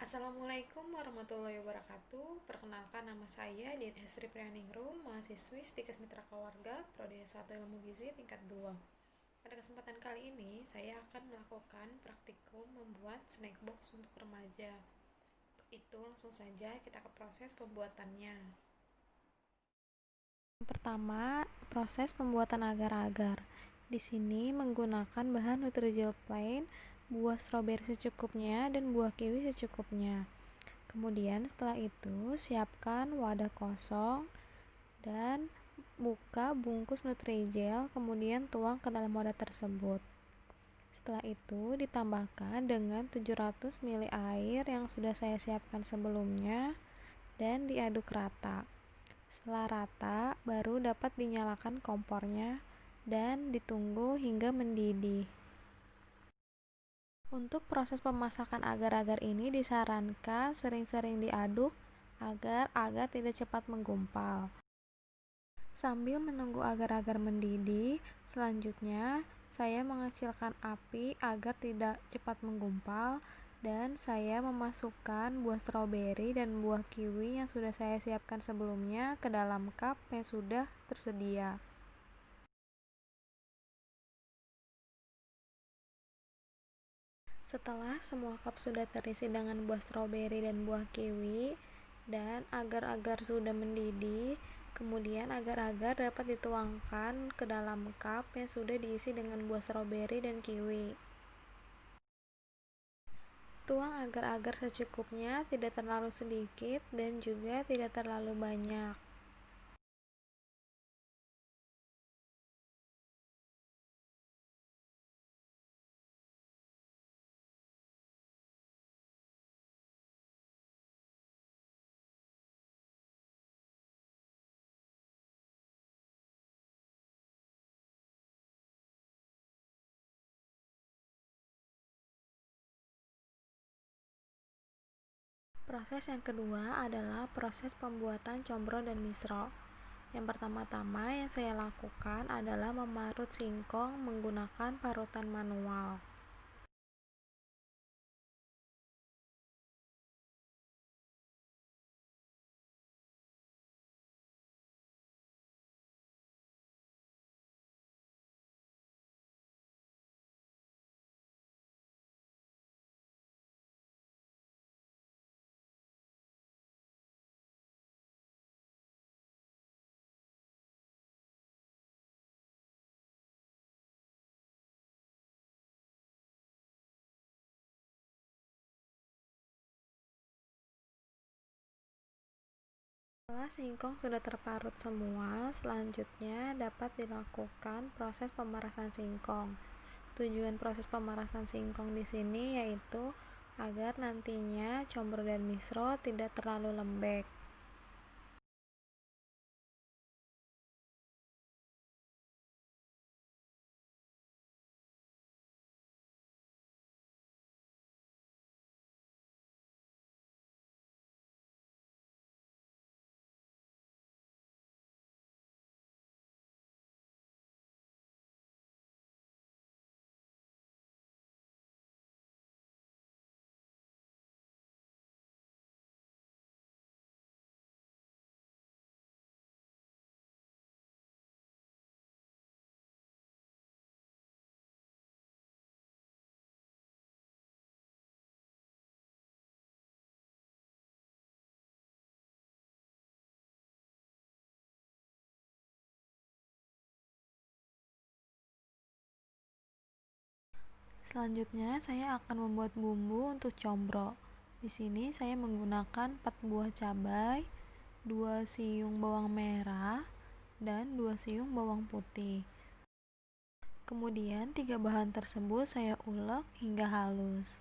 Assalamualaikum warahmatullahi wabarakatuh. Perkenalkan, nama saya Dian Estri Prianingrum, mahasiswi Stikes Mitra Keluarga, Prodi S1 Ilmu Gizi tingkat 2. Pada kesempatan kali ini, saya akan melakukan praktikum membuat snack box untuk remaja. Untuk itu, langsung saja kita ke proses pembuatannya. Pertama, proses pembuatan agar-agar. Di sini menggunakan bahan Nutrijel plain, buah stroberi secukupnya dan buah kiwi secukupnya. Kemudian setelah itu siapkan wadah kosong dan buka bungkus Nutrijel, kemudian tuang ke dalam wadah tersebut. Setelah itu ditambahkan dengan 700 ml air yang sudah saya siapkan sebelumnya dan diaduk rata. Setelah rata, baru dapat dinyalakan kompornya dan ditunggu hingga mendidih. Untuk proses pemasakan agar-agar ini disarankan sering-sering diaduk agar agar tidak cepat menggumpal. Sambil menunggu agar-agar mendidih, selanjutnya saya mengecilkan api agar tidak cepat menggumpal dan saya memasukkan buah stroberi dan buah kiwi yang sudah saya siapkan sebelumnya ke dalam cup yang sudah tersedia. Setelah semua cup sudah terisi dengan buah stroberi dan buah kiwi dan agar-agar sudah mendidih, kemudian agar-agar dapat dituangkan ke dalam cup yang sudah diisi dengan buah stroberi dan kiwi. Tuang agar-agar secukupnya, tidak terlalu sedikit dan juga tidak terlalu banyak. Proses yang kedua adalah proses pembuatan combro dan misro. Yang pertama-tama yang saya lakukan adalah memarut singkong menggunakan parutan manual. Setelah singkong sudah terparut semua, selanjutnya dapat dilakukan proses pemerasan singkong. Tujuan proses pemerasan singkong di sini yaitu agar nantinya combro dan misro tidak terlalu lembek. Selanjutnya saya akan membuat bumbu untuk combro. Di sini saya menggunakan 4 buah cabai, 2 siung bawang merah, dan 2 siung bawang putih. Kemudian 3 bahan tersebut saya ulek hingga halus.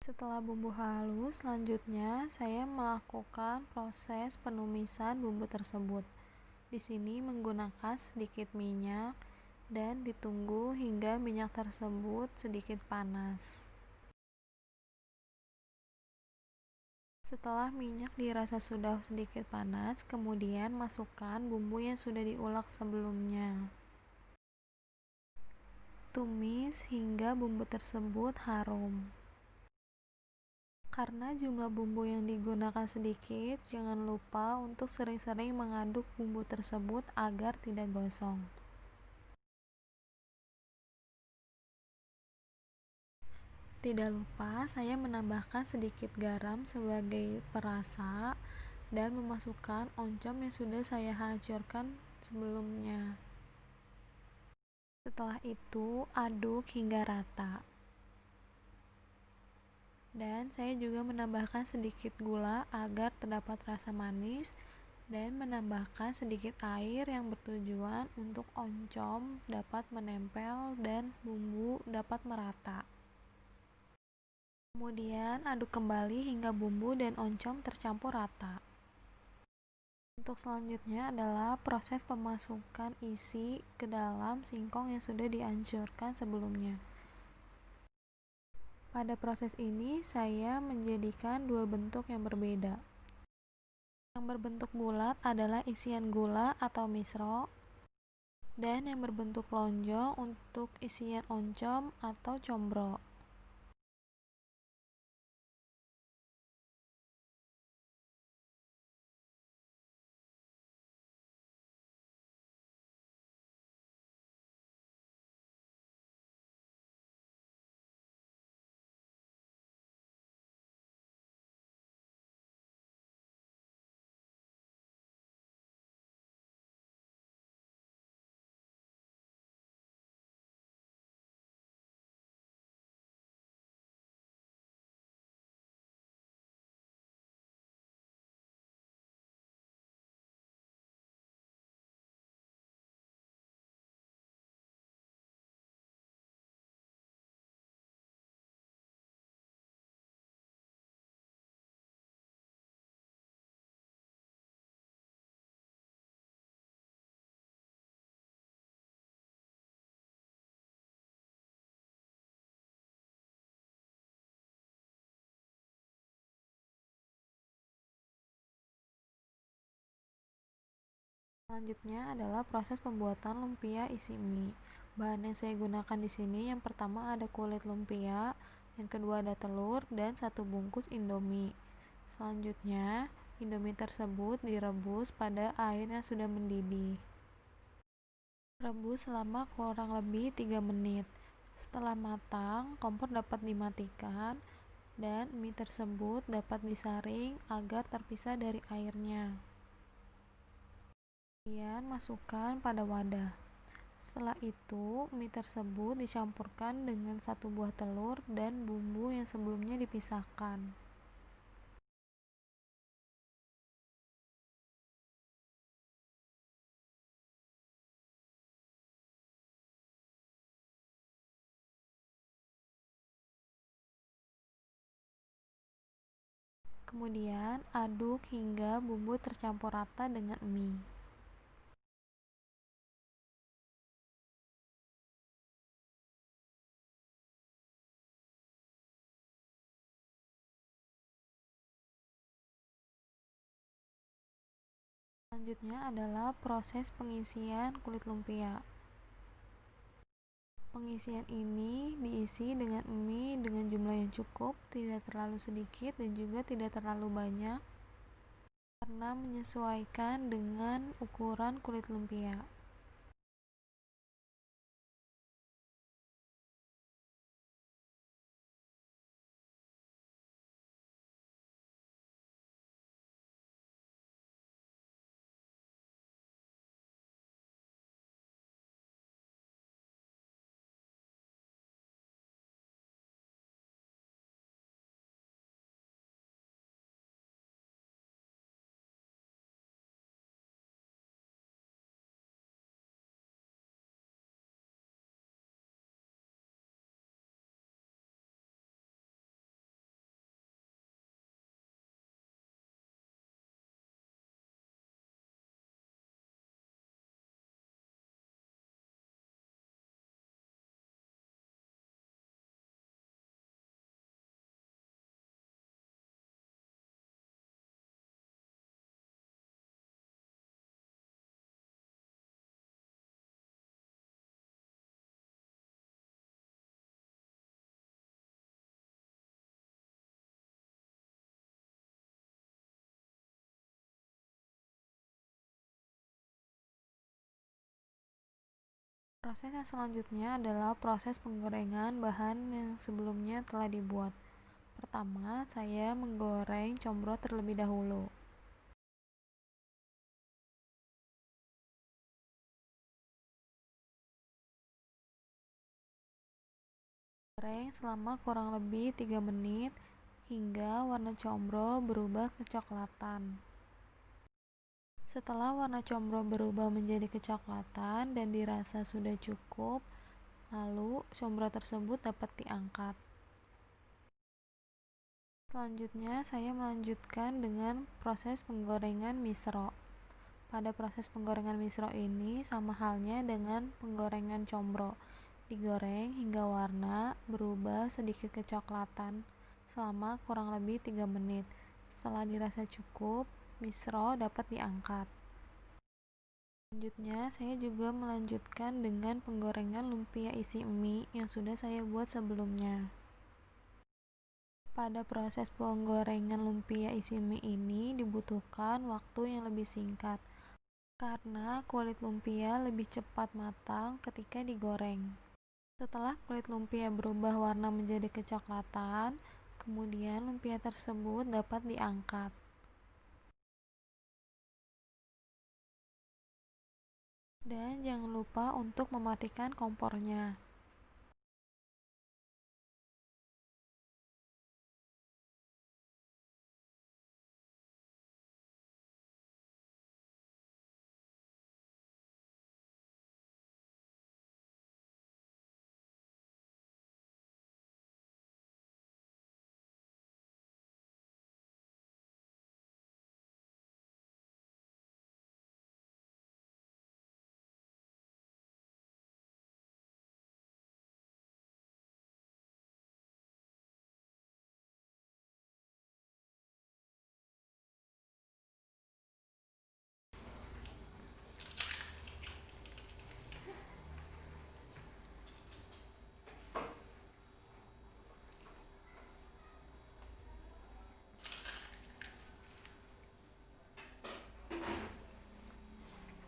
Setelah bumbu halus, selanjutnya saya melakukan proses penumisan bumbu tersebut. Di sini menggunakan sedikit minyak dan ditunggu hingga minyak tersebut sedikit panas. Setelah minyak dirasa sudah sedikit panas, kemudian masukkan bumbu yang sudah diulek sebelumnya. Tumis hingga bumbu tersebut harum. Karena jumlah bumbu yang digunakan sedikit, jangan lupa untuk sering-sering mengaduk bumbu tersebut agar tidak gosong. Tidak lupa saya menambahkan sedikit garam sebagai perasa dan memasukkan oncom yang sudah saya hancurkan sebelumnya. Setelah itu, aduk hingga rata. Dan saya juga menambahkan sedikit gula agar terdapat rasa manis dan menambahkan sedikit air yang bertujuan untuk oncom dapat menempel dan bumbu dapat merata. Kemudian aduk kembali hingga bumbu dan oncom tercampur rata. Untuk selanjutnya adalah proses pemasukan isi ke dalam singkong yang sudah dihancurkan sebelumnya. Pada proses ini saya menjadikan dua bentuk yang berbeda. Yang berbentuk bulat adalah isian gula atau misro, dan yang berbentuk lonjong untuk isian oncom atau combro. Selanjutnya adalah proses pembuatan lumpia isi mie. Bahan yang saya gunakan di sini yang pertama ada kulit lumpia, yang kedua ada telur dan 1 bungkus Indomie. Selanjutnya, Indomie tersebut direbus pada air yang sudah mendidih. Rebus selama kurang lebih 3 menit. Setelah matang, kompor dapat dimatikan dan mie tersebut dapat disaring agar terpisah dari airnya. Kemudian masukkan pada wadah. Setelah itu, mie tersebut dicampurkan dengan 1 buah telur dan bumbu yang sebelumnya dipisahkan. Kemudian aduk hingga bumbu tercampur rata dengan mie. Selanjutnya adalah proses pengisian kulit lumpia. Pengisian ini diisi dengan mie dengan jumlah yang cukup, tidak terlalu sedikit dan juga tidak terlalu banyak, karena menyesuaikan dengan ukuran kulit lumpia. Proses yang selanjutnya adalah proses penggorengan bahan yang sebelumnya telah dibuat. Pertama, saya menggoreng combro terlebih dahulu. Goreng selama kurang lebih 3 menit hingga warna combro berubah kecoklatan. Setelah warna combro berubah menjadi kecoklatan dan dirasa sudah cukup, lalu combro tersebut dapat diangkat. Selanjutnya, saya melanjutkan dengan proses penggorengan misro. Pada proses penggorengan misro ini sama halnya dengan penggorengan combro. Digoreng hingga warna berubah sedikit kecoklatan selama kurang lebih 3 menit. Setelah dirasa cukup, misro dapat diangkat. Selanjutnya, saya juga melanjutkan dengan penggorengan lumpia isi mie yang sudah saya buat sebelumnya. Pada proses penggorengan lumpia isi mie ini dibutuhkan waktu yang lebih singkat karena kulit lumpia lebih cepat matang ketika digoreng. Setelah kulit lumpia berubah warna menjadi kecoklatan, kemudian lumpia tersebut dapat diangkat. Dan jangan lupa untuk mematikan kompornya.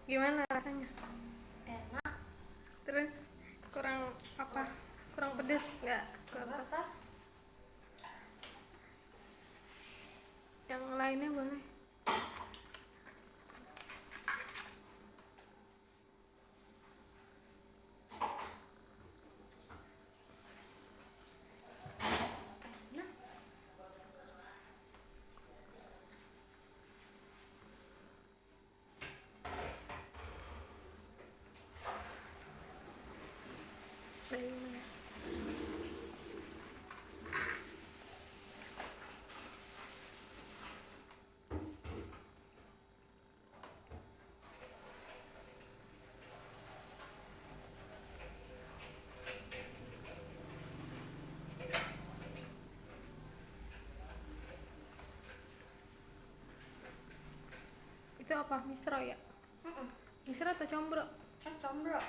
Gimana rasanya? Enak. Terus kurang apa? Kurang pedes nggak? Batas. Yang lainnya boleh. Enak. Dari mana? Itu apa? Mistro ya? Mistro atau combro? Combro.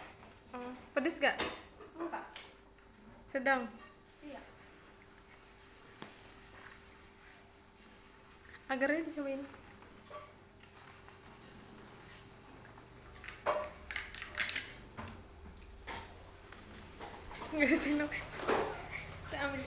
Pedes gak? Enggak. Sedang? Iya. Agarnya dicobain. Nggak sih, kita ambil.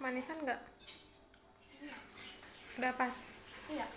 Manisan nggak? Udah pas. Iya.